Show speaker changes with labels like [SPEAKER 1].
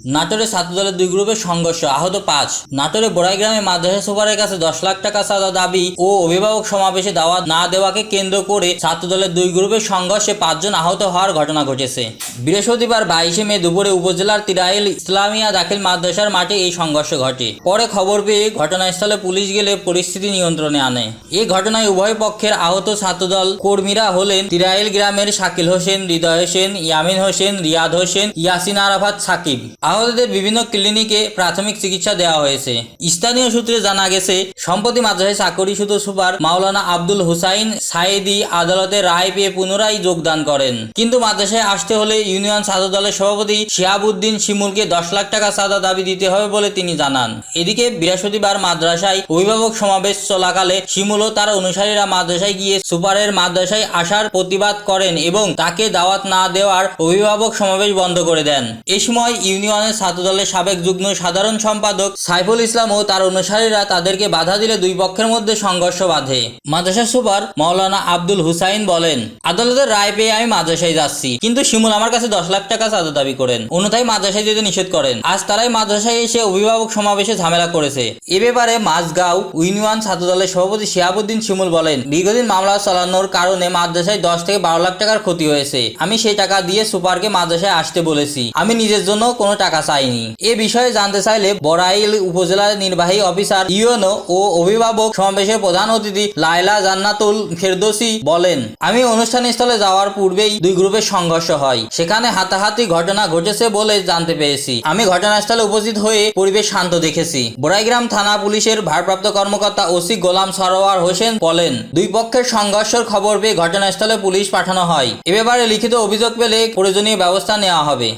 [SPEAKER 1] নাটোরে ছাত্রদলের দুই গ্রুপের সংঘর্ষ, আহত 5। নাটোরে বোড়াইগ্রামে মাদ্রাসা সুপারের কাছে 10 লাখ টাকা চাঁদা দাবি ও অভিভাবক সমাবেশে দাওয়াত না দেওয়াকে কেন্দ্র করে ছাত্রদলের দুই গ্রুপের সংঘর্ষে 5 জন আহত হওয়ার ঘটনা ঘটেছে। বৃহস্পতিবার 22 মে দুপুরে উপজেলার তিরাইল ইসলামিয়া দাখিল মাদ্রাসার মাঠে এই সংঘর্ষ ঘটে। পরে খবর পেয়ে ঘটনাস্থলে পুলিশ গেলে পরিস্থিতি নিয়ন্ত্রণে আনে। এই ঘটনায় উভয় পক্ষের আহত ছাত্রদল কর্মীরা হলেন তিরাইল গ্রামের শাকিল হোসেন, হৃদয় হোসেন, ইয়ামিন হোসেন, রিয়াদ হোসেন, ইয়াসিন আরাফাত, সাকিব। আহতদের বিভিন্ন ক্লিনিকে প্রাথমিক চিকিৎসা দেওয়া হয়েছে। স্থানীয় সূত্রে জানা গেছে, সম্প্রতি মাদ্রাসায় চাকরিচ্যুত সুপার মাওলানা আব্দুল হুসাইন সায়েদি আদালতে রায় পেয়ে পুনরায় যোগদান করেন। কিন্তু মাদ্রাসায় আসতে হলে ইউনিয়ন ছাত্র দলের সভাপতি শিহাবুদ্দিন শিমুলকে 10 লাখ টাকা চাঁদা দাবি দিতে হবে বলে তিনি জানান। এদিকে বৃহস্পতিবার মাদ্রাসায় অভিভাবক সমাবেশ চলাকালে শিমুল ও তার অনুসারীরা মাদ্রাসায় গিয়ে সুপারের মাদ্রাসায় আসার প্রতিবাদ করেন এবং তাকে দাওয়াত না দেওয়ার অভিভাবক সমাবেশ বন্ধ করে দেন। এ সময় ইউনিয়নের ছাত্রদলের সাবেক যুগ্ম সাধারণ সম্পাদক সাইফুল ইসলাম ও তার অনুসারীরা তাদেরকে বাধা দিলে দুই পক্ষের মধ্যে সংঘর্ষ বাধে। মাদ্রাসা সুপার মাওলানা আব্দুল হুসাইন বলেন, আদালতের রায় পেয়ে আমি মাদ্রাসায় যাচ্ছি, কিন্তু শিমুল আমার কাছে 10 লাখ টাকা চাঁদা দাবি করেন, অন্যথায় মাদ্রাসায় যেতে নিষেধ করেন। আজ তারাই মাদ্রাসায় এসে অভিভাবক সমাবেশে ঝামেলা করেছে। এ ব্যাপারে মাঝগাঁও ইউনিয়ন ছাত্রদলের সভাপতি শিহাবুদ্দিন শিমুল বলেন, দীর্ঘদিন মামলা চালানোর কারণে মাদ্রাসায় 10 থেকে 12 লাখ টাকার ক্ষতি হয়েছে। আমি সেই টাকা দিয়ে সুপারকে মাদ্রাসায় আসতে বলেছি, আমি নিজের জন্য কোনো টাকা চাইনি। এ বিষয়ে জানতে চাইলে বড়াইল উপজেলার নির্বাহী অফিসার ইউএনও ও অভিভাবক সমাবেশের প্রধান অতিথি লায়লা জান্নাতুল ফেরদৌসী বলেন, আমি অনুষ্ঠানস্থলে যাওয়ার পূর্বেই দুই গ্রুপের সংঘর্ষ হয়, সেখানে হাতাহাতি ঘটনা ঘটেছে বলে জানতে পেরেছি। আমি ঘটনাস্থলে উপস্থিত হয়ে পরিবেশ শান্ত দেখেছি। বোড়াইগ্রাম থানা পুলিশের ভারপ্রাপ্ত কর্মকর্তা ওসি গোলাম সরোয়ার হোসেন বলেন, দুই পক্ষের সংঘর্ষের খবর পেয়ে ঘটনাস্থলে পুলিশ পাঠানো হয়। এ ব্যাপারে লিখিত অভিযোগ পেলে প্রয়োজনীয় ব্যবস্থা নেওয়া হবে।